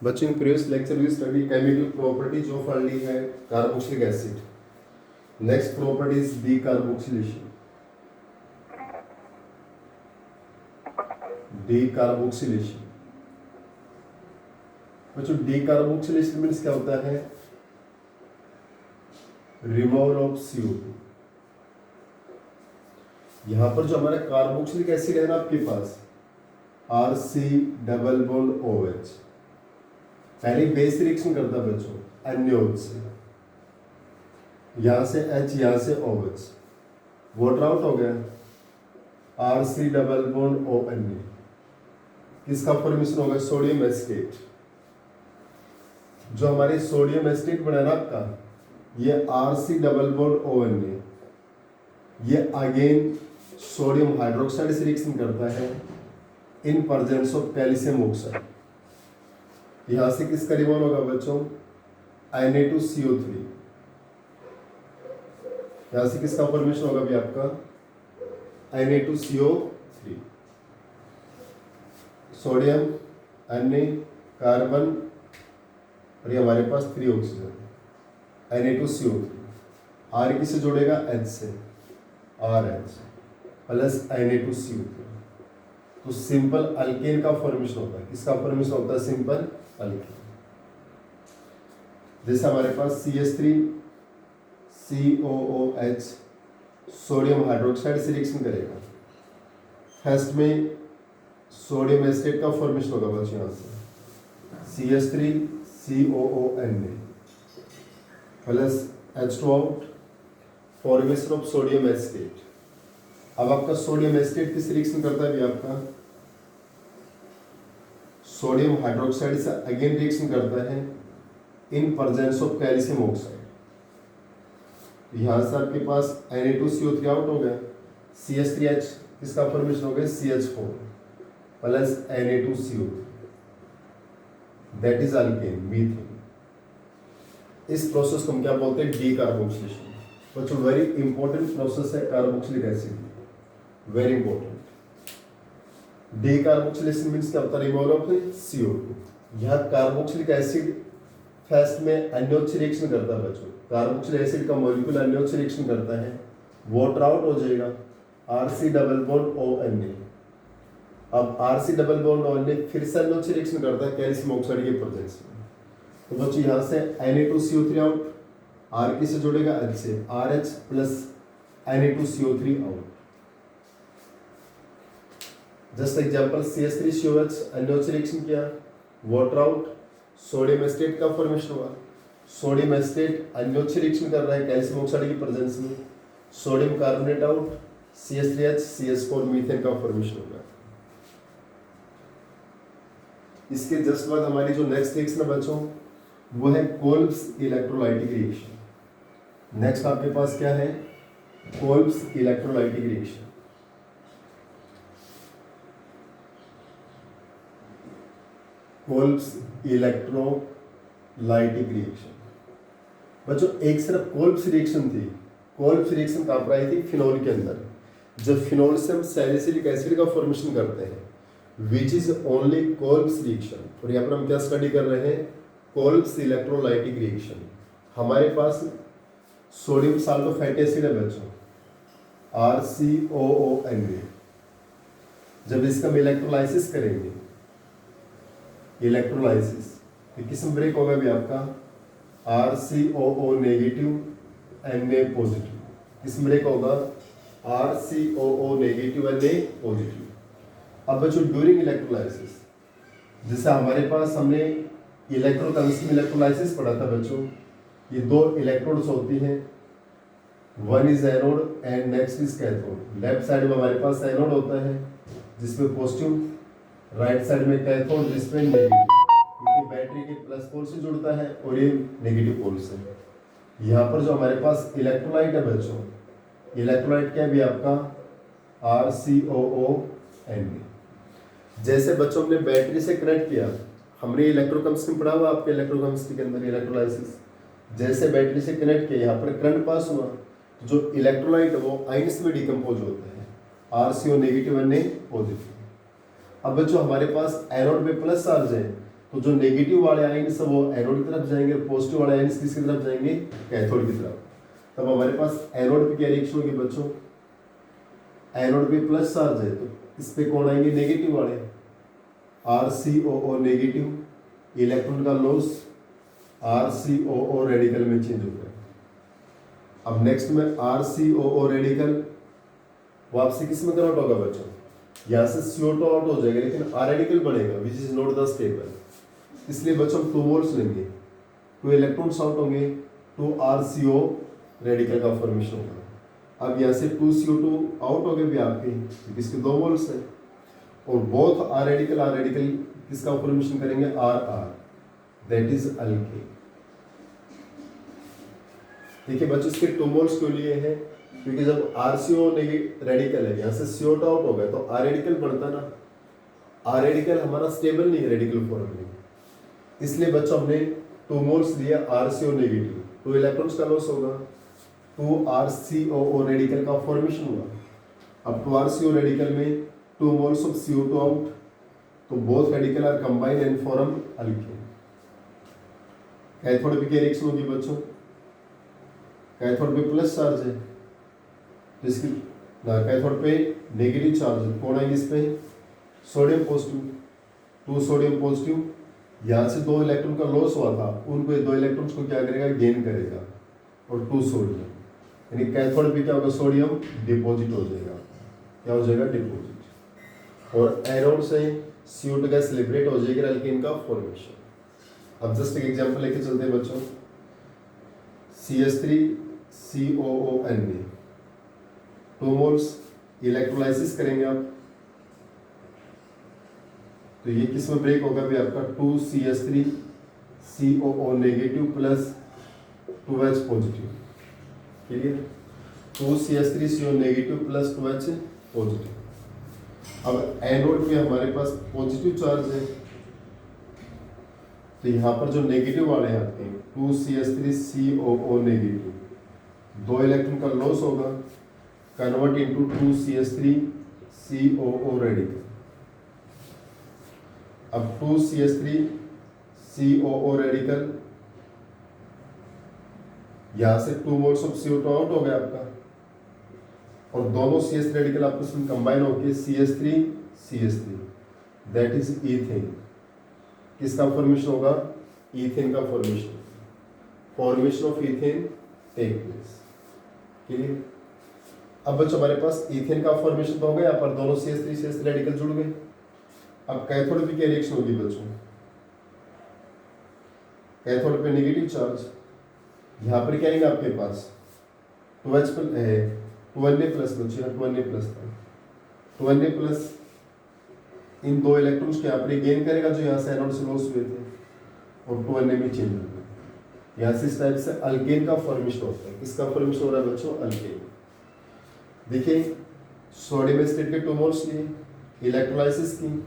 बच्चों in previous lecture we study chemical properties of aldehyde carboxylic acid. Next property is decarboxylation. Decarboxylation. बच्चों decarboxylation means क्या होता है? Removal of CO2. यहां पर जो हमारा कार्बोक्सिलिक एसिड है ना आपके पास RC डबल बॉन्ड OH पहले बेस रिएक्शन करता है बच्चों अन्योड से, यहां से H यहां से OH, वाटर आउट हो गया RC डबल बॉन्ड ONA, किसका फॉर्मेशन होगा? Sodium estate. जो हमारे सोडियम एस्टेट बना ना आपका ये RC डबल बॉन्ड ONA, ये अगेन सोडियम हाइड्रोक्साइड से रिएक्शन करता है in presence of calcium oxide. यहां से किसका रिमूवल होगा बच्चों? Na2CO3। यहां से किसका फॉर्मेशन होगा भी आपका? Na2CO3। सोडियम Na कार्बन और ये हमारे पास 3 ऑक्सीजन Na2CO3। R किससे जोड़ेगा? H से, RH प्लस Na2CO3। तो सिंपल अल्केन का फॉर्मेशन होता है। किसका फॉर्मेशन होता है? Simple alkane. जैसे हमारे पास CH3 COOH सोडियम हाइड्रोक्साइड से रिएक्शन करेगा, फर्स्ट में सोडियम एस्टेट का फॉर्मेशन होगा बच्चों, यहाँ से CH3 COONA plus H2 out, formation of sodium estate. अब आपका सोडियम एस्टेट किस रिएक्शन करता है भी आपका? सोडियम हाइड्रोक्साइड से अगेन रिएक्शन करता है in presence of calcium oxide. यहां से आपके पास Na2CO3 आउट हो गया, CH3H किसका फॉर्मेशन हो गया? CH4 plus Na2CO3, that is alkane, methane. इस प्रोसेस को हम क्या बोलते हैं? डीकार्बोक्सिलेशन। बच्चों वेरी इंपॉर्टेंट प्रोसेस है carboxylic acid, very important. Decarboxylation means क्या होता है? Removal of CO2। यहाँ कार्बोक्सिलिक एसिड फर्स्ट में अन्योड से रिएक्शन करता है बच्चों, कार्बोक्सिलिक एसिड का मॉलिक्यूल अन्योड से रिएक्शन करता है, वाटर आउट हो जाएगा RC डबल बॉन्ड ONA। अब RC डबल बॉन्ड ONA फिर से अन्योड से रिएक्शन करता है कैल्शियम ऑक्साइड के प्रेजेंस में। तो बच्चों यहाँ से Na2CO3 आउट, R से जोड़ेगा H से, RH plus Na2CO3 out. Just example CH3COH अन्योड से रिएक्शन किया, वाटर आउट, सोडियम एस्टेट का फॉर्मेशन हुआ। सोडियम एस्टेट अन्योड से रिएक्शन कर रहा है कैल्शियम ऑक्साइड की प्रेजेंस में, sodium carbonate out, CH3H CH4 methane का फॉर्मेशन होगा। इसके जस्ट बाद हमारी जो नेक्स्ट रिएक्शन है बच्चों वो है कोल्ब्स इलेक्ट्रोलाइटिक रिएक्शन। नेक्स्ट आपके पास क्या है? Kolbe's electrolytic reaction. Kolbe's electrolytic reaction बच्चों एक सिर्फ कोल्ब्स रिएक्शन थी। कोल्ब्स रिएक्शन कहाँ पर आई थी? फिनोल के अंदर। जब फिनोल से हम सैलिसिलिक एसिड का फॉर्मेशन करते हैं which is only Kolbe's reaction. और यहाँ पर हम क्या स्टडी कर रहे हैं? Kolbe's electrolytic reaction. हमारे पास सोडियम साल्टो फैटी एसिड है बच्चों RCOONA। जब इसका हम इलेक्ट्रोलाइसिस करेंगे, इलेक्ट्रोलाइसिस तो किस में ब्रेक होगा भी आपका? RCOO negative Na positive. किस में ब्रेक होगा? RCOO negative Na positive. अब बच्चों ड्यूरिंग इलेक्ट्रोलाइसिस, जैसे हमारे पास हमने इलेक्ट्रोकेमिस्ट्री इलेक्ट्रोलाइसिस पढ़ा था बच्चों, ये 2 इलेक्ट्रोड्स होती हैं, one is anode and next is cathode. Left side में हमारे पास एनोड होता है जिसमें पॉजिटिव, राइट साइड में कैथोड जिसमें नेगेटिव, क्योंकि बैटरी के प्लस पोल से जुड़ता है और ये नेगेटिव पोल से। यहाँ पर जो हमारे पास इलेक्ट्रोलाइट है बच्चों, इलेक्ट्रोलाइट क्या भी आपका? RCOONA। जैसे बच्चों हमने बैटरी से कनेक्ट किया, हमने इलेक्ट्रोकेमिस्ट्री पढ़ा हुआ आपके इलेक्ट्रोकेमिस्ट्री के अंदर इलेक्ट्रोलाइसिस। जैसे बैटरी से कनेक्ट किया, यहाँ पर करंट पास हुआ, जो इलेक्ट्रोलाइट है वो आयंस में डिकम्पोज होते हैं, RCO नेगेटिव Na पॉजिटिव। अब बच्चों हमारे पास एनोड में प्लस चार्ज है तो जो नेगेटिव वाले आयन्स वो एनोड की तरफ जाएंगे, पॉजिटिव वाले आयन्स किसकी तरफ जाएंगे, कैथोड की तरफ। तब हमारे पास एनोड पे क्या रिएक्शन होगी बच्चों, एनोड पे प्लस चार्ज है तो इस पे कौन आएंगे, नेगेटिव वाले, RCOO नेगेटिव, इलेक्ट्रॉन का लॉस RCOO रेडिकल में चेंज हो गया। अब नेक्स्ट में RCOO रेडिकल वापसी किस में कन्वर्ट होगा बच्चों, यहाँ से CO2 आउट हो जाएगा लेकिन R रेडिकल बनेगा which is not the stable, इसलिए बच्चों 2 मोल्स लेंगे, 2 इलेक्ट्रॉन्स आउट होंगे, 2 RCO रेडिकल का फॉर्मेशन होगा। अब यहाँ से 2 CO2 आउट हो गए भी आपके, क्योंकि इसके 2 मोल्स हैं, और बोथ R रेडिकल किसका फॉर्मेशन करेंगे, RR, दैट इज अल्केन। देखिए बच्चों इसके 2 मोल्स क्यों लिए हैं, क्योंकि जब RCO रेडिकल है, यहाँ से CO2 आउट हो गया तो R रेडिकल बनता ना, R रेडिकल हमारा स्टेबल नहीं है रेडिकल फॉर्म में, इसलिए बच्चों हमने 2 मोल्स लिया RCO नेगेटिव, 2 इलेक्ट्रॉन्स का लॉस होगा, 2 RCOO रेडिकल का फॉर्मेशन हुआ। अब 2 RCO रेडिकल में 2 मोल्स ऑफ CO2 आउट, तो both radical are combined and form alkane. Cathode पे क्या रिएक्शन होगी बच्चों, कैथोड पे प्लस चार्ज है, जिसकी कैथोड पे नेगेटिव चार्ज है, कौन आएंगे इस पे, सोडियम पॉजिटिव, 2 सोडियम पॉजिटिव, यहाँ से 2 इलेक्ट्रॉन का लॉस हुआ था, उनको 2 इलेक्ट्रॉन्स को क्या करेगा, गेन करेगा, और 2 सोडियम, यानी कैथोड पे क्या होगा, सोडियम डिपॉजिट हो जाएगा, क्या हो जाएगा, डिपॉजिट, और एनोड से CO2 गैस लिबरेट हो जाएगी, अल्केन का फॉर्मेशन। अब जस्ट एक एग्जांपल लेके चलते हैं बच्चों, CH3COONA 2 मोल्स, इलेक्ट्रोलाइसिस करेंगे आप, तो ये किस में ब्रेक होगा भी आपका, 2CH3COO negative plus 2H positive, clear, 2CH3CO negative plus 2H positive. अब एनोड पे हमारे पास पॉजिटिव चार्ज है, तो यहाँ पर जो नेगेटिव वाले आते हैं 2CH3COO नेगेटिव, 2 इलेक्ट्रॉन का लॉस होगा, कन्वर्ट इनटू 2CH3COO रेडिकल। अब 2CH3COO रेडिकल, यहां से 2 मोल्स ऑफ CO2 आउट हो गया आपका, और दोनों CH रेडिकल आपस में कंबाइन होकर CH3 दैट इज ईथेन। किसका फॉर्मेशन होगा, ईथेन का formation of ethane take place, clear. अब बच्चों हमारे पास ईथेन का फॉर्मेशन तो हो गया, यहाँ पर दोनों CH3 रेडिकल जुड़ गए। अब कैथोड पे क्या रिएक्शन होगी बच्चों, कैथोड पे नेगेटिव चार्ज, यहाँ पर क्या आएगा आपके पास 2H प्लस 2Na प्लस बच्चों, 2Na प्लस था, 2Na प्लस इन 2 इलेक्ट्रॉन्स के यहाँ पर गेन करेगा जो यहाँ से एनोड से लॉस हुए थे, और 2Na में चेंज हो गया, यहाँ से इस टाइप से अल्केन का फॉर्मेशन होता है। किसका फॉर्मेशन हो रहा है बच्चों, अल्केन। देखिए सोडियम एसिड के 2 मोल्स लिए, इलेक्ट्रोलाइसिस की,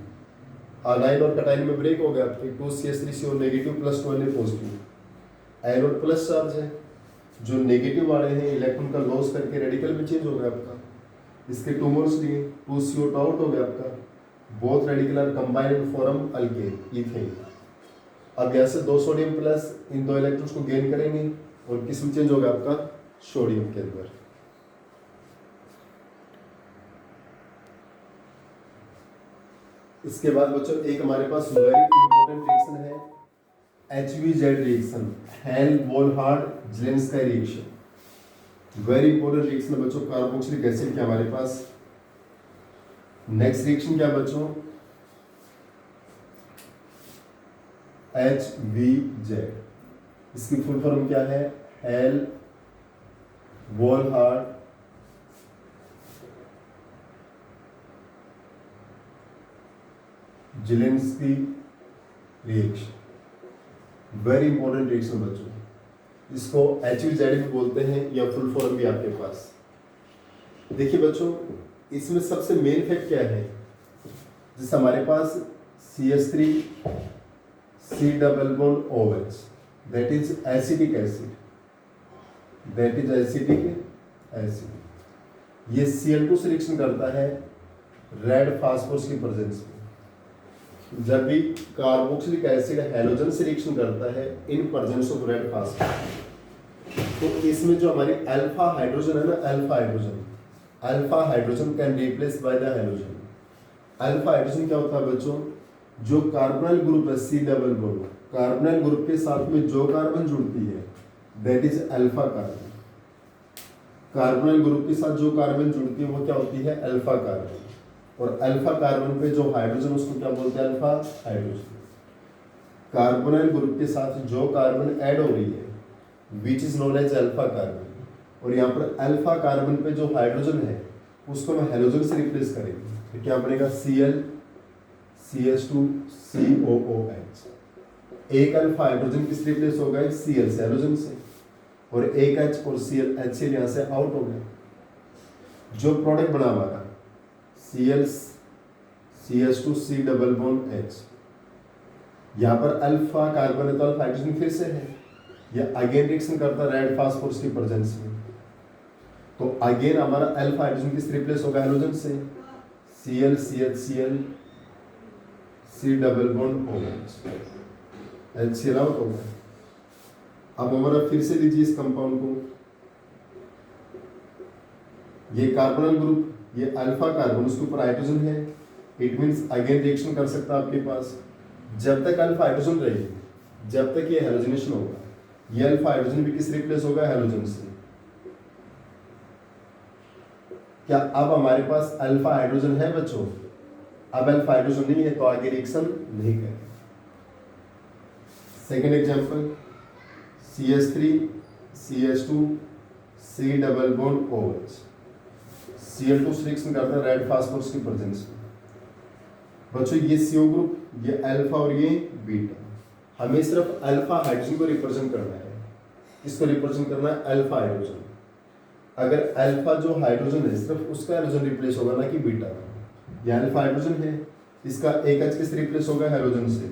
आनाइन और कटाइन में ब्रेक हो गया आपके, 2CH3CO negative plus 2Na positive, anode plus charge है, जो नेगेटिव वाले हैं इलेक्ट्रॉन का लॉस करके रेडिकल में चेंज हो गया आपका, इसके 2 मोल्स लिए, 2 CO2 आउट हो गया आपका, both radical are combined and form alkane, ethane. अब यहाँ से 2 सोडियम प्लस इन 2 इलेक्ट्रॉन्स को गेन करेंगे, और किस में चेंज होगा आपका, सोडियम के अंदर। इसके बाद बच्चों एक हमारे पास वेरी इंपॉर्टेंट रिएक्शन है, HVZ reaction, Hell Volhard Zelinsky reaction. Very important reaction है बच्चों, कार्बोक्सिलिक एसिड क्या हमारे पास। नेक्स्ट रिएक्शन क्या बच्चों, HVZ, इसकी फुल फॉर्म क्या है, हेल-वोल्हार्ड-ज़ेलेंस्की रिएक्शन। वेरी इंपॉर्टेंट रिएक्शन बच्चों, इसको HVZ भी बोलते हैं, या फुल फॉर्म भी आपके पास। देखिए बच्चों इसमें सबसे मेन फैक्ट क्या है, जैसे हमारे पास CH3C double bond OH, that is acetic acid, ये Cl2 से रिएक्शन करता है रेड फास्फोरस की प्रेजेंस में। जब भी कार्बोक्सिलिक एसिड हैलोजन से रिएक्शन करता है in presence of red phosphate, तो इसमें जो हमारी अल्फा हाइड्रोजन है ना, alpha hydrogen can replace by the halogen. Alpha hydrogen क्या होता है बच्चों, जो कार्बोनाइल ग्रुप है C double bond, carbonyl group के साथ में जो कार्बन जुड़ती है that is alpha carbon. Carbonyl group के साथ जो कार्बन जुड़ती है वो क्या होती है, अल्फा कार्बन। और अल्फा कार्बन पे जो हाइड्रोजन उसको क्या बोलते हैं, अल्फा हाइड्रोजन। कार्बोनाइल ग्रुप के साथ जो कार्बन ऐड हो रही है which is known as alpha carbon, और यहाँ पर अल्फा कार्बन पे जो हाइड्रोजन है उसको हम हेलोजन से रिप्लेस करेंगे, तो क्या बनेगा Cl CH2 COOH। एक अल्फा हाइड्रोजन किस रिप्लेस हो गया, Cl से, हेलोजन से, और एक H और Cl HCl यहाँ से आउट हो गया। जो प्रोडक्ट बना हमारा Cl CH2 C double bond H, यहाँ पर अल्फा कार्बन है तो अल्फा हाइड्रोजन फिर से है, यह अगेन रिएक्शन करता है रेड फास्फोरस की प्रेजेंस में, तो अगेन हमारा अल्फा हाइड्रोजन किस रिप्लेस होगा, हेलोजन से, Cl CHCl C double bond OH, HCl out हो गया। अब हमारा फिर से लीजिए इस कंपाउंड को, ये कार्बोनाइल ग्रुप, ये अल्फा कार्बन, उसके ऊपर हाइड्रोजन है, इट मींस अगेन रिएक्शन कर सकता है आपके पास। जब तक अल्फा हाइड्रोजन रहेगी, जब तक ये हेलोजनेशन होगा, ये अल्फा हाइड्रोजन भी किस रिप्लेस होगा, हेलोजन से। क्या अब हमारे पास अल्फा हाइड्रोजन है बच्चों, अब अल्फा हाइड्रोजन नहीं है तो आगे रिएक्शन नहीं करेगा। Second example CH3 CH2 C double bond OH, Cl2 से रिएक्शन करता है रेड फास्फोरस की प्रेजेंस में। बच्चों ये CO ग्रुप, ये अल्फा और ये बीटा, हमें सिर्फ अल्फा हाइड्रोजन को रिप्रेजेंट करना है। किसको रिप्रेजेंट करना है, अल्फा हाइड्रोजन। अगर अल्फा जो हाइड्रोजन है सिर्फ उसका हाइड्रोजन रिप्लेस होगा ना कि बीटा, ये अल्फा हाइड्रोजन है, इसका एक H किस रिप्लेस होगा, हाइड्रोजन से,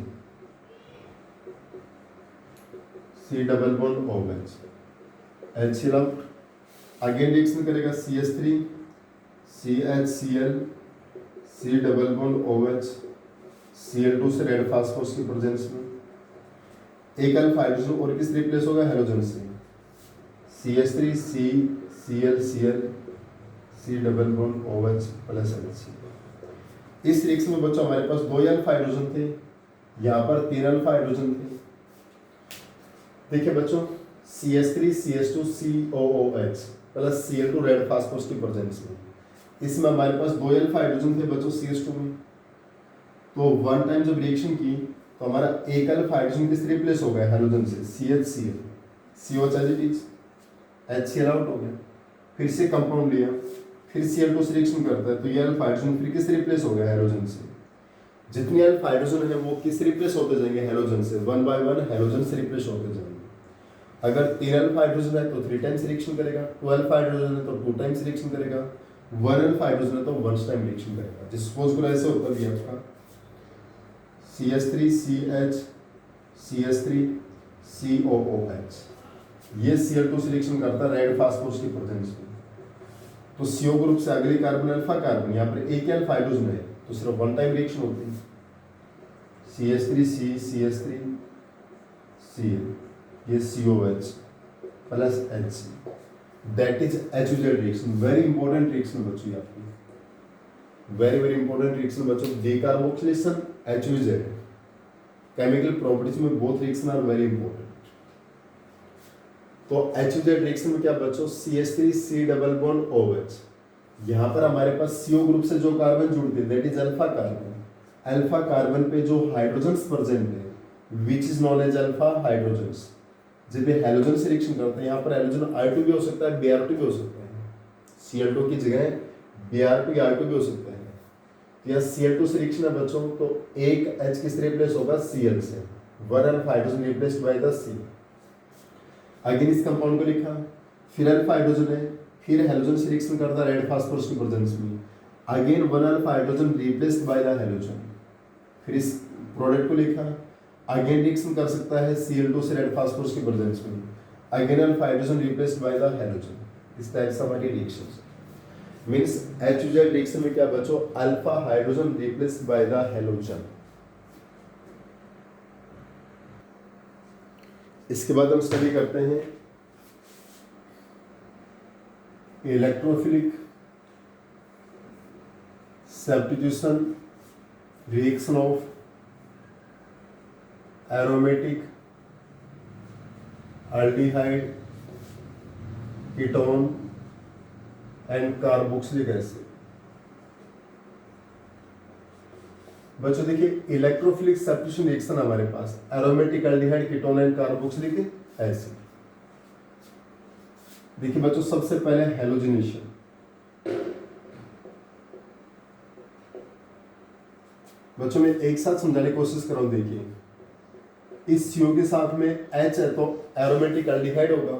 C double bond OH, HCl out, again reaction करेगा CH3 CHCl C double bond OH, Cl2 से रेड फास्फोरस की प्रेजेंस में, एक अल्फा हाइड्रोजन और किस रिप्लेस होगा, हेलोजन से, CH3 CCl C double bond OH plus HCl। इस रिएक्शन में बच्चों हमारे पास 2 अल्फा हाइड्रोजन थे, यहाँ पर 3 अल्फा हाइड्रोजन थे। देखिए बच्चों CH3 CH2 COOH plus Cl2 red phosphorus की प्रेजेंस में, इसमें हमारे पास 2 अल्फा हाइड्रोजन थे बच्चों CH2 में, तो वन टाइम जब रिएक्शन की तो हमारा एक अल्फा हाइड्रोजन किस रिप्लेस हो गया, हेलोजन से, CHCl COH as it is, HCl out हो गया। फिर से कंपाउंड लिया, फिर Cl2 से रिएक्शन करता है तो ये अल्फा हाइड्रोजन फिर किस रिप्लेस हो गया, हेलोजन से। जितनी अल्फा हाइड्रोजन है वो किस रिप्लेस होते जाएंगे, हेलोजन से, 1 बाय 1 हेलोजन से रिप्लेस होते जाएंगे। अगर 3 अल्फा हाइड्रोजन है तो 3 टाइम्स रिएक्शन करेगा, 2 अल्फा हाइड्रोजन है तो 2 टाइम्स रिएक्शन करेगा, 1 अल्फा हाइड्रोजन है तो 1 टाइम रिएक्शन करेगा। जिस सपोज करो ऐसे होता भी आपका CH3 CH CH3 COOH, ये Cl2 से रिएक्शन करता है रेड फास्फोरस की प्रेजेंस में, तो CO ग्रुप से अगली कार्बन अल्फा कार्बन, यहाँ पर एक अल्फा हाइड्रोजन है तो सिर्फ 1 टाइम रिएक्शन होती है, CH3 C CH3 C, ये COH plus HC, that is HZ reaction. Very important reaction बच्चों आपकी, वेरी इंपॉर्टेंट रिएक्शन बच्चों, डिकार्बोक्सिलेशन HZ। केमिकल प्रॉपर्टीज में both reaction are very important. तो HZ रिएक्शन में क्या बच्चों, CH3 C double bond OH, यहाँ पर हमारे पास CO ग्रुप से जो कार्बन जुड़ते हैं that is alpha carbon, alpha carbon पे जो हाइड्रोजन्स प्रेजेंट है which is known as alpha hydrogens, जब ये हेलोजन से रिएक्शन करते हैं, यहाँ पर हेलोजन R2 भी हो सकता है, Br2 भी हो सकता है, Cl2 की जगह Br2 या R2 भी हो सकता है। तो यहाँ Cl2 से रिएक्शन है बच्चों, तो एक H किस रिप्लेस होगा, Cl से, 1 alpha hydrogen replaced by the C। Again इस कंपाउंड को लिखा, फिर अल्फा हाइड्रोजन है, फिर हेलोजन से रिएक्शन करता है रेड फास्फोरस की प्रेजेंस में, again 1 alpha hydrogen replaced by the halogen. फिर इस प्रोडक्ट को लिखा, अगेन रिएक्शन कर सकता है Cl2 से रेड फास्फोरस की प्रेजेंस में, again alpha hydrogen replaced by the halogen. इस टाइप से हमारी रिएक्शंस मींस HZ रिएक्शन में क्या बच्चों, alpha hydrogen replaced by the halogen. इसके बाद हम स्टडी करते हैं electrophilic substitution reaction of aromatic aldehyde ketone and carboxylic acid. बच्चों देखिए इलेक्ट्रोफिलिक सब्स्टिट्यूशन रिएक्शन हमारे पास aromatic aldehyde ketone and carboxylic acid. देखिए बच्चों सबसे पहले हैलोजिनेशन। बच्चों मैं एक साथ समझाने की कोशिश कर रहा हूं। देखिए इस CO के साथ में H है तो एरोमेटिक एल्डिहाइड होगा,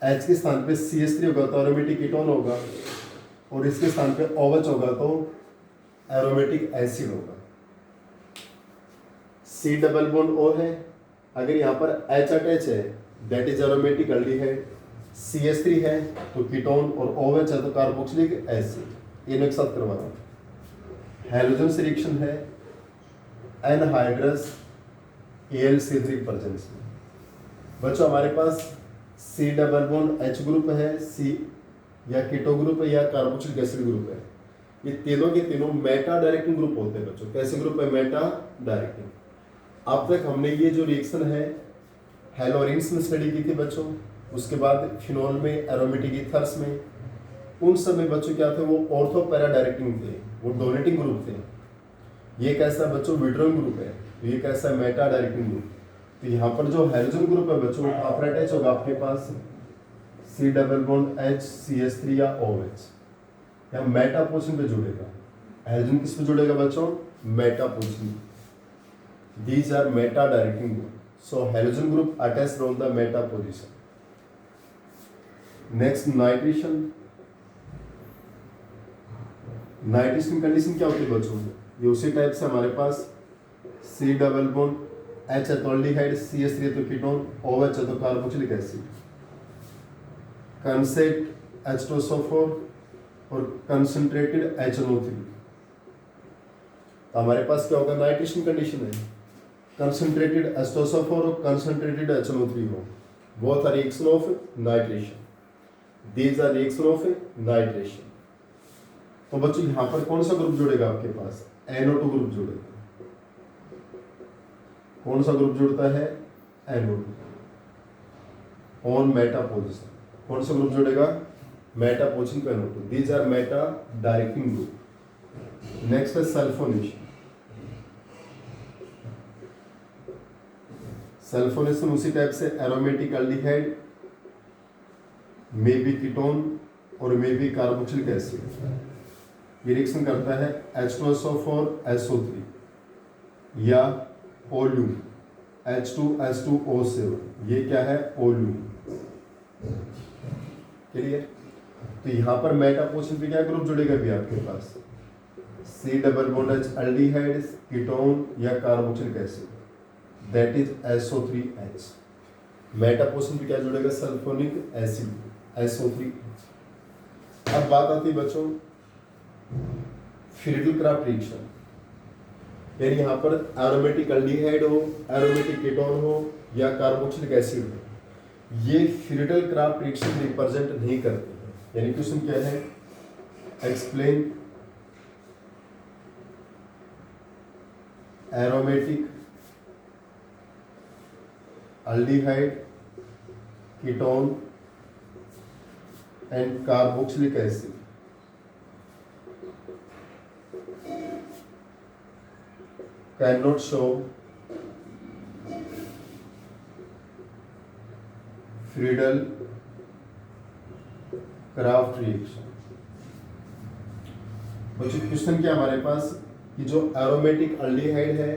H के स्थान पे CH3 होगा तो एरोमेटिक कीटोन होगा, और इसके स्थान पे OH होगा तो एरोमेटिक एसिड होगा। C डबल बॉन्ड O है, अगर यहाँ पर H अटैच है that is aromatic aldehyde, CH3 है तो कीटोन और OH है तो कार्बोक्सिलिक एसिड। ये मैं एक साथ करवा रहा हूँ। हैलोजन से रिएक्शन है एनहाइड्रस AlCl3 प्रेजेंस में। बच्चों हमारे पास C double bond H group है, C या कीटो ग्रुप है या कार्बोक्सिलिक एसिड ग्रुप है। ये तीनों के तीनों मेटा डायरेक्टिंग ग्रुप होते हैं बच्चों। कैसे ग्रुप है? Meta directing. अब तक हमने ये जो रिएक्शन है हेलोरिन्स में स्टडी की थी बच्चों, उसके बाद फिनोल में, एरोमेटिक ईथर्स में। उन समय बच्चों क्या थे? वो ऑर्थो पैरा डायरेक्टिंग थे, वो डोनेटिंग ग्रुप थे। ये कैसा बच्चों? विड्रोइंग ग्रुप है। तो ये कैसा है? Meta directing group. तो यहाँ पर जो हैलोजन ग्रुप है बच्चों कहाँ पर अटैच होगा? आपके पास C double bond H CH3 या OH या मेटा पोजीशन पे जुड़ेगा। हैलोजन किस पे जुड़ेगा बच्चों? Meta position. These are meta directing group, so halogen group attached on the meta position. Next nitration. Nitration condition क्या होती है बच्चों? ये उसी टाइप से हमारे पास C डबल बॉन्ड H है तो एल्डिहाइड, CH3 है तो कीटोन, OH है तो कार्बोक्सिलिक एसिड। कंसेंट H2SO4 और कंसंट्रेटेड HNO3। तो हमारे पास क्या होगा? नाइट्रेशन कंडीशन है कंसंट्रेटेड H2SO4 और कंसंट्रेटेड HNO3 हो। Both are reaction of nitration. These are reaction of nitration. तो बच्चों यहां पर कौन सा ग्रुप जुड़ेगा आपके पास? NO2 ग्रुप जुड़ेगा। कौन सा ग्रुप जुड़ता है? NO2 on Meta position. कौन सा ग्रुप जुड़ेगा? मेटा पोजीशन पे NO2। These are meta directing group. Next है सल्फोनेशन। सल्फोनेशन उसी टाइप से aromatic aldehyde may be ketone और मे बी कार्बोक्सिलिक एसिड। ये रिएक्शन करता है H2SO4 SO3 या ओल्यूम H2H2O7। ये क्या है? ओल्यूम। क्लियर? तो यहां पर मेटा पोजीशन पे क्या ग्रुप जुड़ेगा भी आपके पास? C double bond H aldehyde, ketone या carboxylic acid, that is SO3H। Meta position पे क्या जुड़ेगा? Sulphonic acid SO3। अब बात आती है बच्चों फ्रीडल-क्राफ्ट रिएक्शन। यानी यहाँ पर एरोमेटिक एल्डिहाइड हो, एरोमेटिक कीटोन हो या कार्बोक्सिलिक एसिड हो, ये फ्रीडल-क्राफ्ट रिएक्शन रिप्रेजेंट नहीं करते हैं। यानी क्वेश्चन क्या है? Explain aromatic aldehyde ketone and carboxylic acid cannot show Friedel-Crafts reaction। बच्चों क्वेश्चन क्या हमारे पास कि जो एरोमेटिक एल्डिहाइड है,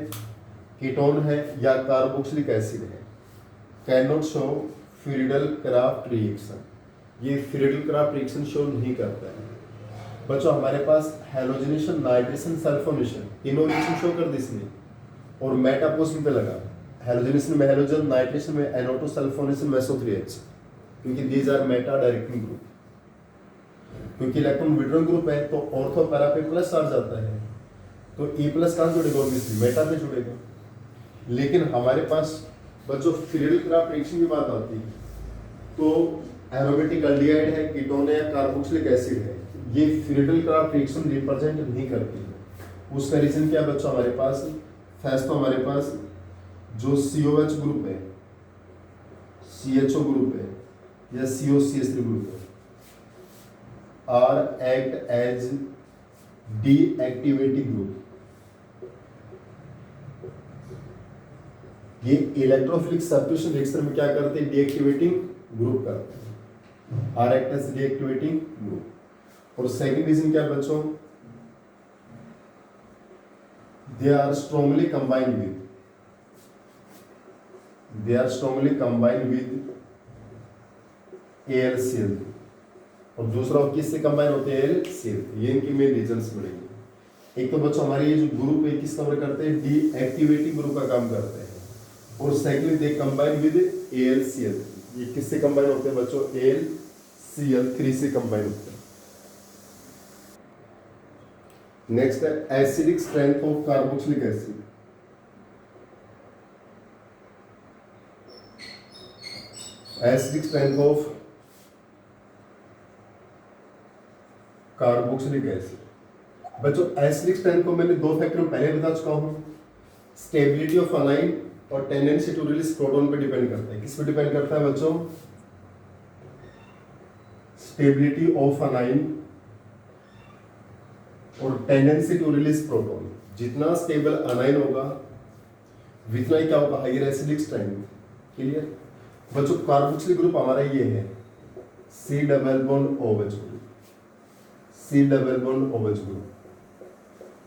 कीटोन है या कार्बोक्सिलिक एसिड है, कैनॉट शो फ्रीडल-क्राफ्ट रिएक्शन। ये फ्रीडल-क्राफ्ट रिएक्शन शो नहीं करता है। बच्चों हमारे पास हैलोजिनेशन, नाइट्रेशन, सल्फोनेशन तीनों रिएक्शन शो कर दी इसने, और मेटा पोजीशन पे लगा। हैलोजिनेशन में हैलोजन, नाइट्रेशन में NO2, सल्फोनेशन में SO3H, क्योंकि these are meta directing group. क्योंकि इलेक्ट्रॉन विड्रॉइंग ग्रुप है तो ऑर्थो पैरा पे प्लस चार्ज आता है, तो E प्लस कहाँ जुड़ेगा? ऑब्वियसली मेटा पे जुड़ेगा। लेकिन हमारे पास बच्चों फ्रीडल क्राफ्ट रिएक्शन की बात आती है तो एरोमेटिक एल्डिहाइड है, कीटोन है, कार्बोक्सिलिक एसिड है, ये फ्रीडल क्राफ्ट रिएक्शन रिप्रेजेंट नहीं करती है। उसका रीजन क्या है बच्चों, हमारे पास फर्स्ट तो हमारे पास जो COH ग्रुप है, CHO ग्रुप है या COCH3 ग्रुप है are act as deactivating group. ये इलेक्ट्रोफिलिक सब्स्टिट्यूशन रिएक्शन में क्या करते हैं, डीएक्टिवेटिंग ग्रुप करते हैं, are act as deactivating group. और सेकंड रीजन क्या है बच्चों, they are strongly combined with AlCl, और दूसरा किससे कंबाइन होते हैं, AlCl। ये इनकी मेन रीजंस बनेंगे। एक तो बच्चों हमारे ये जो ग्रुप है किस कवर करते हैं, डीएक्टिवेटिंग ग्रुप का काम करते हैं, और secondly they combine with AlCl। ये किससे कंबाइन होते हैं बच्चों, AlCl3 से कंबाइन होते हैं। नेक्स्ट है acidic strength of carboxylic acid. Acidic strength of carboxylic acid. बच्चों एसिडिक स्ट्रेंथ को मैंने दो फैक्टर में पहले बता चुका हूं, स्टेबिलिटी ऑफ अनाइन और टेंडेंसी टू रिलीज प्रोटॉन पे डिपेंड करता है। किस पे डिपेंड करता है बच्चों, स्टेबिलिटी ऑफ अनाइन और टेंडेंसी टू रिलीज प्रोटॉन। जितना स्टेबल अनाइन होगा उतना ही क्या होगा, हायर एसिडिक स्ट्रेंथ। क्लियर बच्चों, कार्बोक्सिलिक ग्रुप हमारा ये है C double bond OH group, C double bond OH group.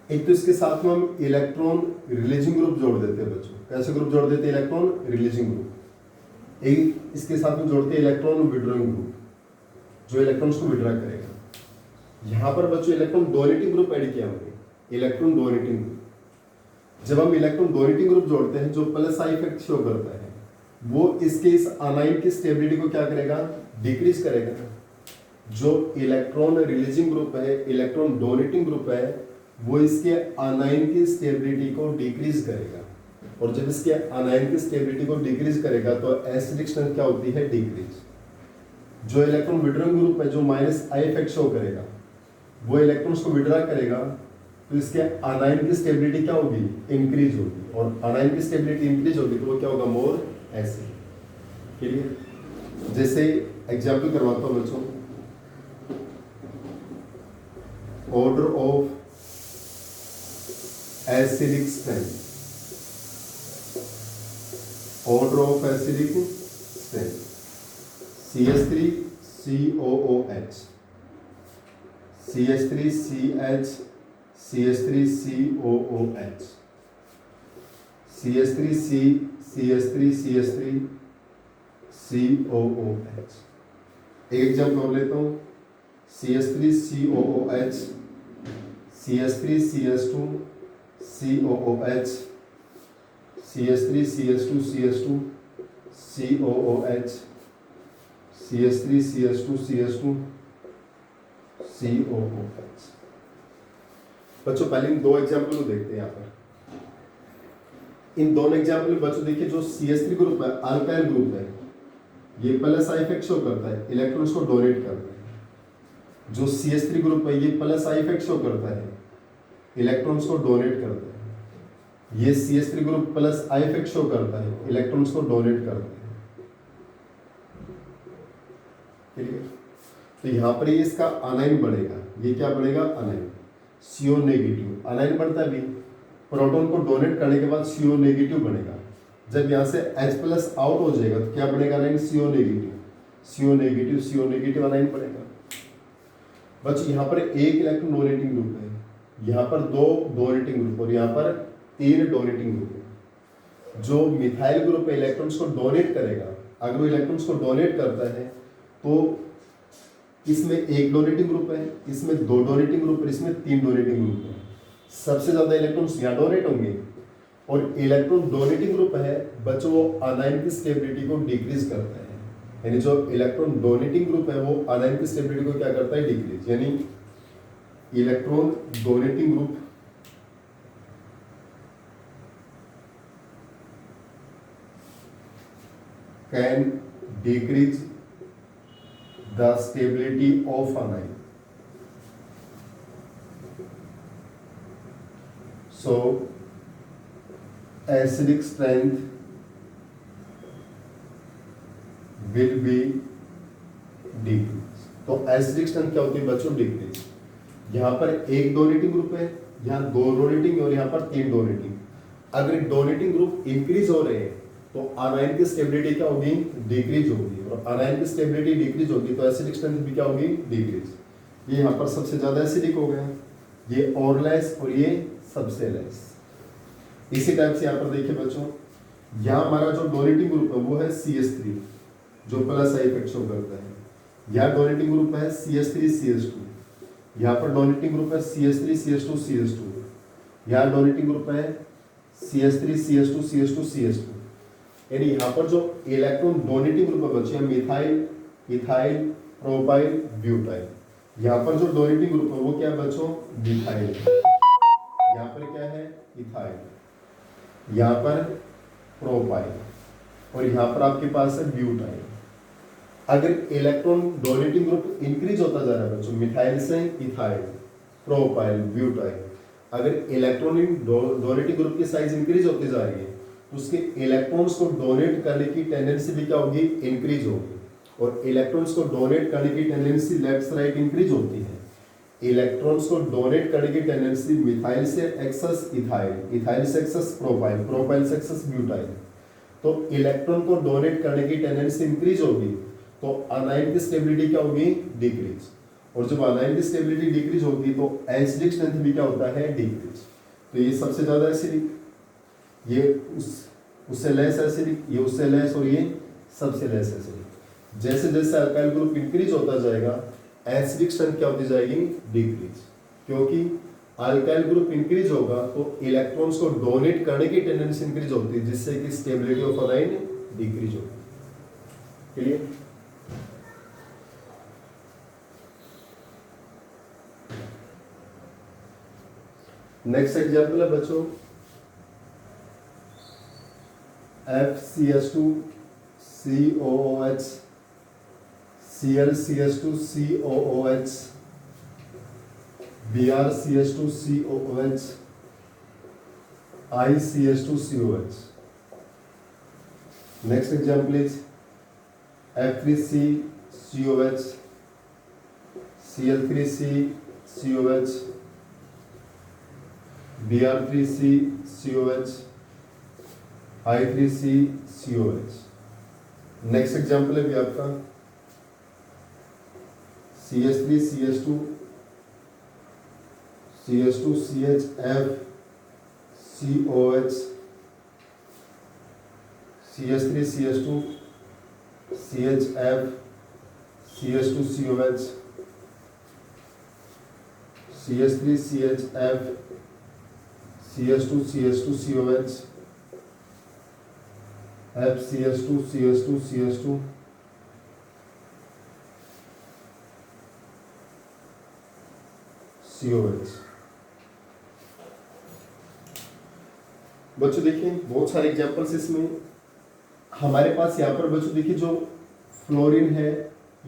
एक तो इसके साथ में हम इलेक्ट्रॉन रिलीजिंग ग्रुप जोड़ देते हैं बच्चों। कैसे ग्रुप जोड़ देते हैं, इलेक्ट्रॉन रिलीजिंग ग्रुप। एक इसके साथ में जोड़ते हैं इलेक्ट्रॉन विड्रॉइंग ग्रुप, जो इलेक्ट्रॉन्स को विड्रॉ करेगा। यहाँ पर बच्चों इलेक्ट्रॉन डोनेटिंग ग्रुप ऐड किया हमने, इलेक्ट्रॉन डोनेटिंग ग्रुप। जब हम इलेक्ट्रॉन डोनेटिंग ग्रुप जोड़ते हैं जो प्लस आई इफेक्ट शो करता है, वो इसके इस अनाइन की स्टेबिलिटी को क्या करेगा, डिक्रीज करेगा। जो इलेक्ट्रॉन रिलीजिंग ग्रुप है, इलेक्ट्रॉन डोनेटिंग ग्रुप है, वो इसके अनाइन की स्टेबिलिटी को डिक्रीज करेगा। और जब इसके अनाइन की स्टेबिलिटी को डिक्रीज करेगा तो एसिडिक स्ट्रेंथ क्या होती है, डिक्रीज। जो इलेक्ट्रॉन विड्रॉइंग ग्रुप है जो माइनस आई इफेक्ट शो करेगा, वो इलेक्ट्रॉन्स को विड्रॉ करेगा तो इसके अनाइन की स्टेबिलिटी क्या होगी, इंक्रीज होगी। और अनाइन की स्टेबिलिटी इंक्रीज होगी तो वो क्या होगा, मोर एसिड। क्लियर, जैसे एग्जांपल करवाता हूं बच्चों, order of acidic strength, order of acidic strength CH3COOH, CH3CH, CH3COOH, CH3C, CH3CH3, COOH। एक एग्जाम्पल और लेता हूँ, CH3COOH, CH3CH2, COOH, CH3CH2, CH2, COOH, CH3CH2, CH2, COOH। बच्चों पहले इन दो एग्जाम्पल को देखते हैं। यहाँ पर इन दोनों एग्जाम्पल में बच्चों देखिए, जो CH3 ग्रुप है अल्काइल ग्रुप है, ये प्लस आई इफेक्ट शो करता है, इलेक्ट्रॉन्स को डोनेट करता है। जो CH3 ग्रुप है ये प्लस आई इफेक्ट शो करता है, इलेक्ट्रॉन्स को डोनेट करता है। ये CH3 ग्रुप प्लस आई इफेक्ट शो करता है, इलेक्ट्रॉन्स को डोनेट करता है। तो यहाँ पर ये इसका अनाइन बढ़ेगा, ये क्या बढ़ेगा, अनाइन, CO नेगेटिव। अनाइन बढ़ता है भी, प्रोटॉन को डोनेट करने के बाद CO नेगेटिव बनेगा। जब यहाँ से H प्लस आउट हो जाएगा तो क्या बनेगा, anion CO negative, CO negative, CO negative anion बनेगा। बच्चों यहाँ पर एक इलेक्ट्रॉन डोनेटिंग ग्रुप है, यहाँ पर दो डोनेटिंग ग्रुप और यहाँ पर 3 डोनेटिंग ग्रुप है। जो मिथाइल ग्रुप है इलेक्ट्रॉन्स को डोनेट करेगा, अगर वो इलेक्ट्रॉन्स को डोनेट करता है तो इसमें एक डोनेटिंग ग्रुप है, इसमें 2 डोनेटिंग ग्रुप है, इसमें 3 डोनेटिंग ग्रुप है। सबसे ज्यादा इलेक्ट्रॉन्स यहाँ डोनेट होंगे। और इलेक्ट्रॉन डोनेटिंग ग्रुप है बच्चों, वो अनाइन की स्टेबिलिटी को डिक्रीज करता है। यानी जो इलेक्ट्रॉन डोनेटिंग ग्रुप है वो अनाइन की स्टेबिलिटी को क्या करता है, डिक्रीज। यानी electron donating group can decrease the stability of anion. So acidic strength will be decrease. तो एसिडिक स्ट्रेंथ क्या होती है बच्चों? डिक्रीज. यहाँ पर एक डोनेटिंग ग्रुप है, यहाँ दो डोनेटिंग और यहाँ पर तीन डोनेटिंग. अगर डोनेटिंग ग्रुप इंक्रीज हो रहे हैं तो अनायन की स्टेबिलिटी क्या होगी? डिक्रीज होगी. और अनायन की स्टेबिलिटी डिक्रीज होगी तो एसिडिक स्ट्रेंथ भी क्या होगी? डिक्रीज. ये यहाँ पर सबसे ज्यादा एसिडिक हो गया, ये और लेस और ये सबसे लेस. इसी टाइप से यहाँ पर देखिए बच्चों, यहाँ हमारा जो डोनेटिंग ग्रुप है वो है CH3 जो प्लस आई इफेक्ट शो करता है. यहाँ डोनेटिंग ग्रुप है CH3 CH2. यहाँ पर डोनेटिंग ग्रुप है CH3 CH2 CH2. यहाँ डोनेटिंग ग्रुप है CH3 CH2 CH2 CH2. यानी यहाँ पर जो इलेक्ट्रॉन डोनेटिंग ग्रुप है बच्चों, मिथाइल, इथाइल, प्रोपाइल, ब्यूटाइल. यहाँ पर जो डोनेटिंग ग्रुप है वो क्या है बच्चों? मिथाइल. यहाँ पर क्या है? इथाइल. यहाँ पर प्रोपाइल और यहाँ पर आपके पास है ब्यूटाइल. अगर इलेक्ट्रॉन डोनेटिंग ग्रुप इंक्रीज होता जा रहा है बच्चों, मिथाइल से इथाइल, प्रोपाइल, ब्यूटाइल, अगर इलेक्ट्रॉनिक डोनेटिंग ग्रुप की साइज इंक्रीज होती जा रही है तो उसके इलेक्ट्रॉन्स को डोनेट करने की टेंडेंसी भी क्या होगी? इंक्रीज होगी. और इलेक्ट्रॉन्स को डोनेट करने की टेंडेंसी लेफ्ट से राइट इंक्रीज होती है. इलेक्ट्रॉन्स को डोनेट करने की टेंडेंसी मिथाइल से एक्सेस इथाइल, इथाइल से एक्सेस प्रोपाइल, प्रोपाइल से एक्सेस ब्यूटाइल. तो इलेक्ट्रॉन को डोनेट करने की टेंडेंसी इंक्रीज होगी तो अनायन की स्टेबिलिटी क्या होगी? डिक्रीज. और जब अनायन की स्टेबिलिटी डिक्रीज होगी तो एसिडिक स्ट्रेंथ भी क्या होता है? डिक्रीज. तो ये सबसे ज्यादा एसिडिक, ये उससे लेस एसिडिक, ये उससे लेस और ये सबसे लेस एसिडिक. जैसे जैसे अल्काइल ग्रुप इंक्रीज होता जाएगा एसिडिक स्ट्रेंथ क्या होती जाएगी? डिक्रीज. क्योंकि अल्काइल ग्रुप इंक्रीज होगा तो इलेक्ट्रॉन्स को डोनेट करने की टेंडेंसी इंक्रीज होती है जिससे कि स्टेबिलिटी ऑफ अनाइन डिक्रीज होगी. क्लियर? नेक्स्ट एग्जांपल है बच्चों FCH2 COOH, ClCH2 COOH, BrCH2 COOH, ICH2 COH. Next example is F3C COH, Cl3C COH, Br3C COH, I3C COH. Next example है भी आपका CH3 CH2 CH2 CHF COH, CH3 CH2 CHF CH2 COH, CH3 CHF CH2 CH2 COH, FCH2 CH2 CH2, COH. बच्चों देखिए बहुत सारे examples इसमें हमारे पास यहाँ पर बच्चों देखिए जो फ्लोरीन है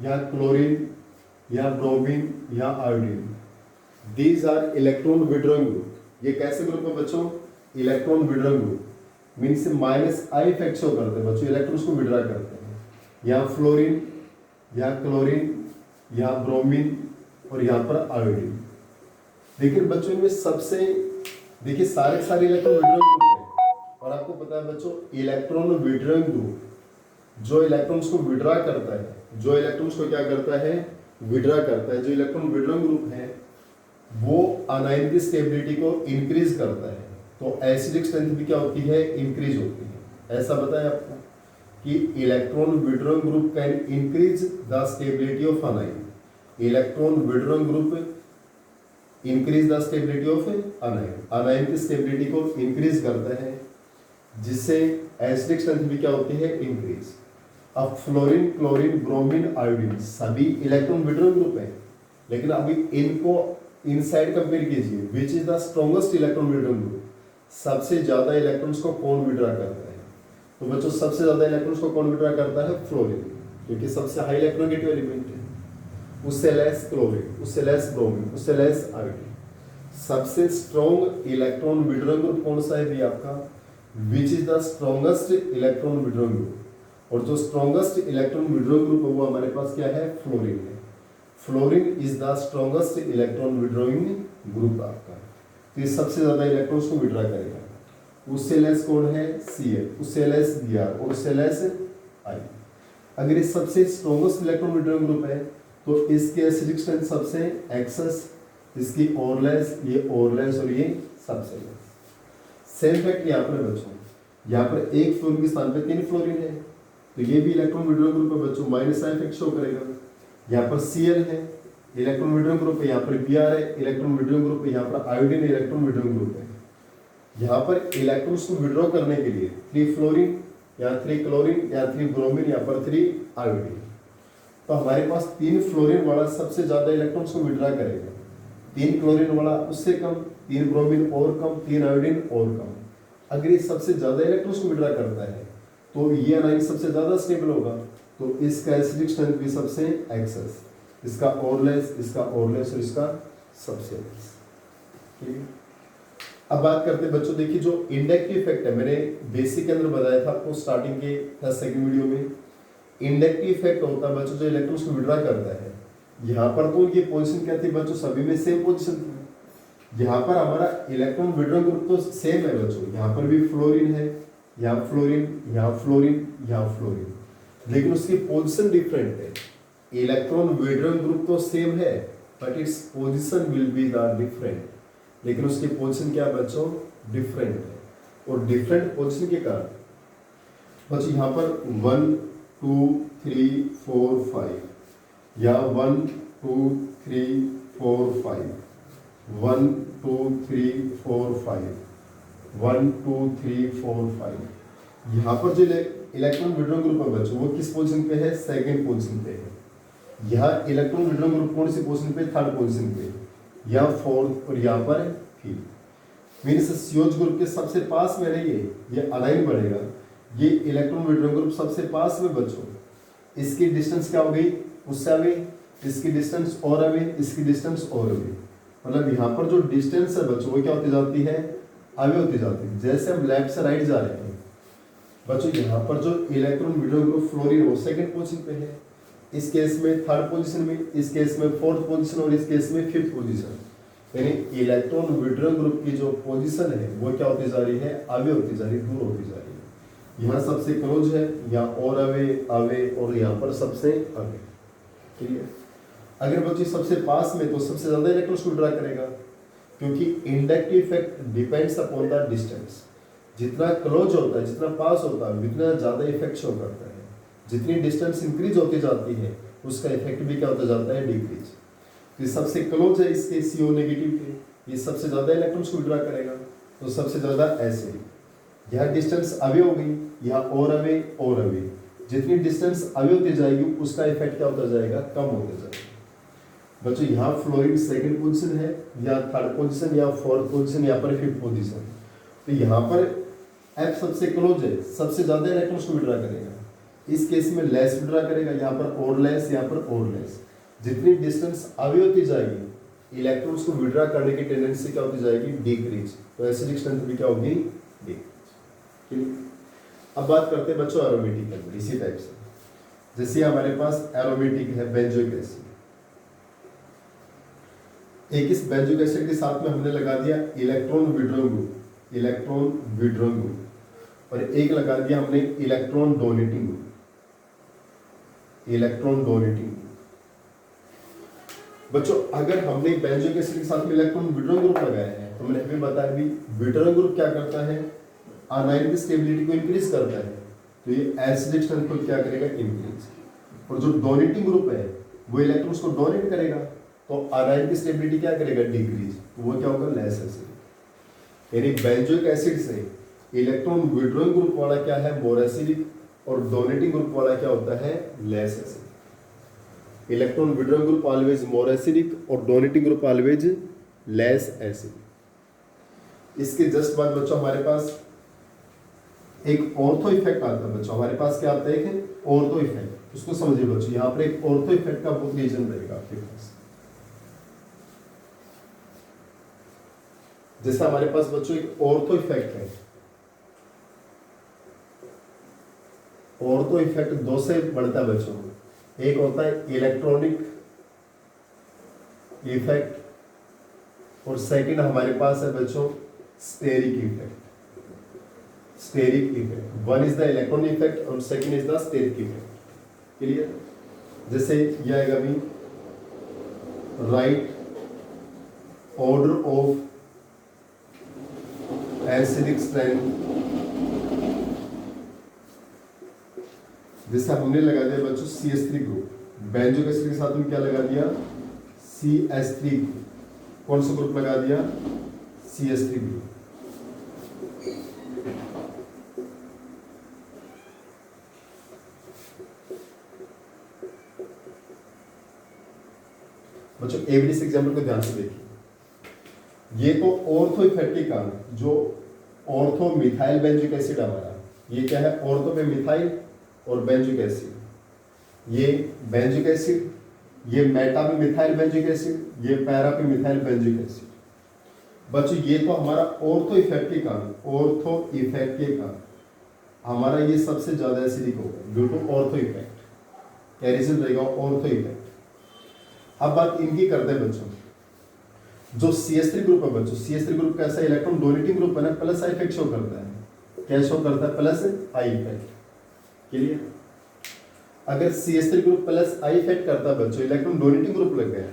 या क्लोरीन या ब्रोमीन या iodine, these are electron withdrawing group. ये कैसे ग्रुप है बच्चों? Electron withdrawing group. Means minus I effect show करते हैं बच्चों, इलेक्ट्रॉन्स को विड्रॉ करते हैं. यहाँ फ्लोरीन, यहाँ क्लोरीन, यहाँ ब्रोमीन और यहाँ पर आयोडीन. देखिए बच्चों इनमें सबसे देखिए सारे इलेक्ट्रॉन विड्रॉइंग ग्रुप है. और आपको पता है बच्चों इलेक्ट्रॉन विड्रॉइंग ग्रुप जो इलेक्ट्रॉन्स को विड्रॉ करता है, जो इलेक्ट्रॉन्स को क्या करता है? विड्रॉ करता है. जो इलेक्ट्रॉन विड्रॉइंग ग्रुप है वो अनायन की स्टेबिलिटी को इंक्रीज करता है. तो एसिडिक स्ट्रेंथ भी क्या होती है? इंक्रीज होती है. ऐसा बताया आपको कि electron withdrawing group can increase the stability of anion. Electron withdrawing group increase the stability of anion. Anion की स्टेबिलिटी को इंक्रीज करता है जिससे एसिडिक स्ट्रेंथ भी क्या होती है? इंक्रीज. अब फ्लोरीन, क्लोरीन, ब्रोमीन, आयोडीन सभी इलेक्ट्रॉन विड्रॉइंग ग्रुप है, लेकिन अभी इनको इनसाइड कंपेयर कीजिए. Which is the strongest electron withdrawing group? सबसे ज्यादा इलेक्ट्रॉन्स को कौन विड्रॉ करता है? तो बच्चों सबसे ज्यादा इलेक्ट्रॉन्स को कौन विड्रॉ करता है? फ्लोरीन, क्योंकि सबसे हाई इलेक्ट्रोनेगेटिव एलिमेंट है। उससे लेस क्लोरीन, उससे लेस ब्रोमीन, उससे लेस आयोडीन। सबसे स्ट्रॉन्ग इलेक्ट्रॉन विड्रॉइंग ग्रुप कौन सा है भी आपका? Which is the strongest electron withdrawing group. और जो स्ट्रॉन्गेस्ट इलेक्ट्रॉन विड्रॉइंग ग्रुप है वो हमारे पास क्या है? फ्लोरीन है। Fluorine is the strongest electron withdrawing group आपका। तो ये सबसे ज्यादा इलेक्ट्रॉन्स को विड्रॉ करेगा। उससे लेस कौन है? Cl, उससे लेस Br और उससे लेस I। अगर ये सबसे स्ट्रॉन्गेस्ट इलेक्ट्रॉन विड्रॉइंग ग्रुप है तो इसके एसिडिक स्ट्रेंथ सबसे एक्सेस, इसकी और लेस, ये और लेस और ये सबसे लेस। सेम फैक्ट यहाँ पर बच्चों, यहाँ पर एक फ्लोरीन के स्थान पे 3 फ्लोरीन है, तो ये भी इलेक्ट्रॉन विड्रॉइंग ग्रुप है बच्चों, माइनस साइन इफेक्ट शो करेगा। यहाँ पर Cl है, इलेक्ट्रॉन विड्रॉइंग ग्रुप है, यहाँ पर Br है, इलेक्ट्रॉन विड्रॉइंग ग्रुप है, यहाँ पर आयोडीन इलेक्ट्रॉन विड्रॉइंग ग्रुप है। यहाँ पर इलेक्ट्रॉन्स को विड्रॉ करने के लिए 3 फ्लोरीन या 3 क्लोरीन या 3 ब्रोमीन, यहाँ पर 3 आयोडीन। तो हमारे पास 3 फ्लोरीन वाला सबसे ज्यादा इलेक्ट्रॉन्स को विड्रॉ करेगा, 3 क्लोरीन वाला उससे कम, 3 ब्रोमीन और कम, 3 आयोडीन और कम। अगर ये सबसे ज्यादा इलेक्ट्रॉन्स को विड्रॉ करता है तो ये अनाइन सबसे ज्यादा स्टेबल होगा, तो इसका एसिडिक स्ट्रेंथ भी सबसे एक्सेस, इसका और लेस, इसका और लेस और इसका सबसे लेस। ठीक है, अब बात करते हैं बच्चों, देखिए जो इंडक्टिव इफेक्ट है, मैंने बेसिक के अंदर बताया था आपको स्टार्टिंग के 10 सेकंड वीडियो में। इंडक्टिव इफेक्ट होता है बच्चों जो इलेक्ट्रॉन्स को विड्रॉ करता है। यहाँ पर तो ये पोजीशन क्या थी बच्चों? सभी में सेम पोजीशन थी। यहाँ पर हमारा इलेक्ट्रॉन विड्रॉ ग्रुप तो सेम है बच्चों, यहाँ पर भी फ्लोरीन है, यहाँ फ्लोरीन, यहाँ फ्लोरीन, यहाँ फ्लोरीन, लेकिन उसकी पोजीशन डिफरेंट है। इलेक्ट्रॉन विड्रॉ ग्रुप तो सेम है but its position will be the different, लेकिन उसकी पोजीशन क्या बच्चों? डिफरेंट है। और डिफरेंट पोजीशन के कारण बच्चों यहाँ पर 1 2 3 4 5 या 1 2 3 4 5, 1 2 3 4 5, 1 2 3 4 5। यहाँ पर जो इलेक्ट्रॉन विड्रॉ ग्रुप है बच्चों वो किस पोजीशन पे है? सेकेंड पोजीशन पे है। यहाँ इलेक्ट्रॉन विड्रॉ ग्रुप कौन सी पोजीशन पे? थर्ड पोजीशन पे, या फोर्थ और यहाँ पर फिफ्थ। मीन्स COH ग्रुप के सबसे पास में नहीं है, ये अलाइन बढ़ेगा। ये इलेक्ट्रॉन विड्रॉ ग्रुप सबसे पास में बच्चों, इसकी डिस्टेंस क्या हो गई? उससे अवे, इसकी डिस्टेंस और अवे, इसकी डिस्टेंस और अवे। मतलब यहाँ पर जो डिस्टेंस है बच्चों वो क्या होती जाती है? अवे होती जाती है। जैसे हम लेफ्ट से राइट जा रहे हैं बच्चों, यहाँ पर जो इलेक्ट्रॉन विड्रॉ ग्रुप फ्लोरीन वो सेकंड पोजीशन पे है, इस केस में थर्ड पोजीशन में, इस केस में फोर्थ पोजीशन और इस केस में फिफ्थ पोजीशन। यानी इलेक्ट्रॉन विड्रॉ ग्रुप की जो पोजीशन है वो क्या होती जा रही है? अवे होती जा रही है, दूर होती जा रही है। यहाँ सबसे क्लोज है, यहाँ और अवे अवे और यहाँ पर सबसे अवे। ठीक है, अगर बच्चे सबसे पास में तो सबसे ज्यादा इलेक्ट्रॉन्स को विड्रॉ करेगा, क्योंकि inductive effect depends upon the distance. जितना क्लोज होता है, जितना पास होता है, उतना ज्यादा इफेक्ट शो करता है। जितनी डिस्टेंस इंक्रीज होती जाती है उसका इफेक्ट भी क्या होता जाता है? डिक्रीज। तो सबसे क्लोज है इसके CO नेगेटिव के, ये सबसे ज्यादा इलेक्ट्रॉन्स को विड्रॉ करेगा, तो सबसे ज्यादा एसिड। यहाँ डिस्टेंस अवे हो गई, यहाँ और अवे और अवे। जितनी डिस्टेंस अवे होती जाएगी उसका इफेक्ट क्या होता जाएगा? कम होता जाएगा। बच्चों यहाँ फ्लोरीन सेकंड पोजीशन है, या थर्ड पोजीशन, या फोर्थ पोजीशन, यहाँ पर फिफ्थ पोजीशन। तो यहाँ पर F सबसे क्लोज है, सबसे ज्यादा इलेक्ट्रॉन्स को विड्रॉ करेगा। इस केस में लेस विड्रॉ करेगा, यहाँ पर और लेस, यहाँ पर और लेस। जितनी डिस्टेंस अवे होती जाएगी इलेक्ट्रॉन्स को विड्रॉ करने की टेंडेंसी क्या होती जाएगी? डिक्रीज। तो एसिडिक स्ट्रेंथ भी क्या होगी? डिक्रीज। ठीक, अब बात करते हैं बच्चों एरोमेटिक के अंदर इसी टाइप से। जैसे हमारे पास एरोमेटिक है बेंजोइक एसिड, एक इस बेंजोइक एसिड के साथ में हमने लगा दिया electron withdraw group, electron withdraw group, और एक लगा दिया हमने electron donating group, electron donating. बच्चों अगर हमने बेंजोइक एसिड के साथ में इलेक्ट्रॉन विड्रॉ ग्रुप लगाया है तो मैंने अभी बताया भी विड्रॉ ग्रुप क्या करता है? आनाइन की स्टेबिलिटी को इंक्रीज करता है, तो ये एसिडिक स्ट्रेंथ को क्या करेगा? इंक्रीज। और जो डोनेटिंग ग्रुप है वो इलेक्ट्रॉन्स को डोनेट करेगा, तो आनाइन की स्टेबिलिटी क्या करेगा? डिक्रीज। तो वो क्या होगा? Less acid. यानी बेंजोइक एसिड से इलेक्ट्रॉन विड्रॉइंग ग्रुप वाला क्या है? मोर एसिडिक, और डोनेटिंग ग्रुप वाला क्या होता है? Less acidic. Electron withdrawing group always more acidic और donating group always less acidic. इसके जस्ट बाद बच्चों हमारे पास एक ऑर्थो इफेक्ट आता है बच्चों, हमारे पास क्या आता है, एक ऑर्थो इफेक्ट, उसको समझिए बच्चों। यहाँ पर एक ऑर्थो इफेक्ट का बुक रीजन रहेगा आपके पास। जैसे हमारे पास बच्चों एक ऑर्थो इफेक्ट है, ऑर्थो इफेक्ट दो से बढ़ता है बच्चों। एक होता है इलेक्ट्रॉनिक इफेक्ट और सेकंड हमारे पास है बच्चों steric effect. Steric effect, one is the electronic effect और second is the steric effect. Clear? जैसे ये आएगा अभी, right order of acidic strength. जैसे हमने लगा दिया बच्चों CH3 ग्रुप, बेंजोइक एसिड के साथ में क्या लगा दिया, CH3 ग्रुप। कौन सा ग्रुप लगा दिया, CH3 ग्रुप। बच्चों एवरेज एग्जाम्पल को ध्यान से देखिए। ये तो ऑर्थो इफेक्ट के कारण, जो ऑर्थो मिथाइल बेंजोइक एसिड हमारा, ये क्या है, ऑर्थो पे मिथाइल और बेंजोइक एसिड, ये बेंजोइक एसिड, ये मेटा पे मिथाइल बेंजोइक एसिड, ये पैरा पे मिथाइल बेंजोइक एसिड। बच्चों ये तो हमारा ऑर्थो इफेक्ट के कारण, ऑर्थो इफेक्ट के कारण हमारा ये सबसे ज्यादा एसिडिक होगा ड्यू टू ऑर्थो इफेक्ट। क्या रीजन रहेगा, ऑर्थो इफेक्ट। अब बात इनकी करते हैं बच्चों, जो CH3 ग्रुप है बच्चों, CH3 ग्रुप कैसा इलेक्ट्रॉन डोनेटिंग ग्रुप है ना, प्लस आई इफेक्ट शो करता है। क्या शो करता है, प्लस आई इफेक्ट। क्लियर? अगर CH3 group plus I effect करता है बच्चों, इलेक्ट्रॉन डोनेटिंग ग्रुप लग गया,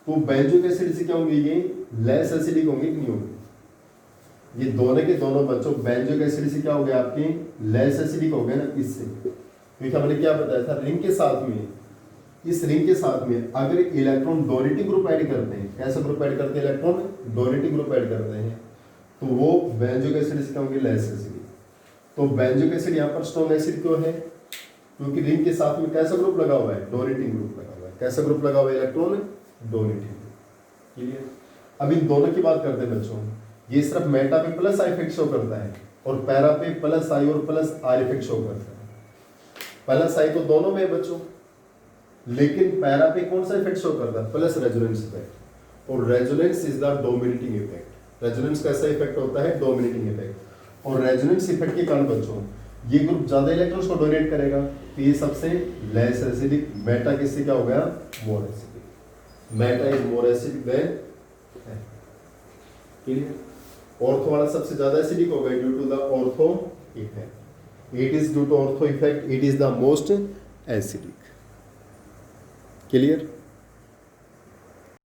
तो बेंजोइक एसिड से क्या होंगे, ये लेस एसिडिक होंगे कि नहीं होंगे। ये दोनों के दोनों बच्चों बेंजोइक एसिड से क्या हो गया, आपके लेस एसिडिक हो गए ना इससे। क्योंकि हमने क्या बताया था, रिंग के साथ में, इस रिंग के साथ में अगर इलेक्ट्रॉन डोनेटिंग ग्रुप ऐड करते हैं, कैसा ग्रुप ऐड करते हैं, इलेक्ट्रॉन डोनेटिंग ग्रुप ऐड करते हैं, तो वो बेंजोइक एसिड से क्या होंगे, लेस एसिडिक। तो बेंजोइक एसिड यहाँ पर स्ट्रॉन्ग एसिड क्यों है, क्योंकि रिंग के साथ में कैसा ग्रुप लगा हुआ है, डोनेटिंग ग्रुप लगा हुआ है। कैसा ग्रुप लगा हुआ है, इलेक्ट्रॉन डोनेटिंग। क्लियर? अब इन दोनों की बात करते हैं बच्चों। ये सिर्फ मेटा पे प्लस आई इफेक्ट शो करता है और पैरा पे प्लस आई और प्लस आर इफेक्ट शो करता है। प्लस आई तो दोनों में है बच्चों, लेकिन पैरा पे कौन सा इफेक्ट शो करता है, प्लस रेजोनेंस इफेक्ट। और resonance is the dominating effect. Resonance कैसा इफेक्ट होता है, डोमिनेटिंग इफेक्ट। और रेजोनेंस इफेक्ट के कारण बच्चों ये ग्रुप ज्यादा इलेक्ट्रॉन्स को डोनेट करेगा, तो ये सबसे लेस एसिडिक। मेटा किससे क्या हो गया, more acidic. Meta is more acidic than. Clear? Ortho वाला सबसे ज्यादा एसिडिक होगा due to the ortho effect. It is due to ortho effect, it is the most acidic. Clear?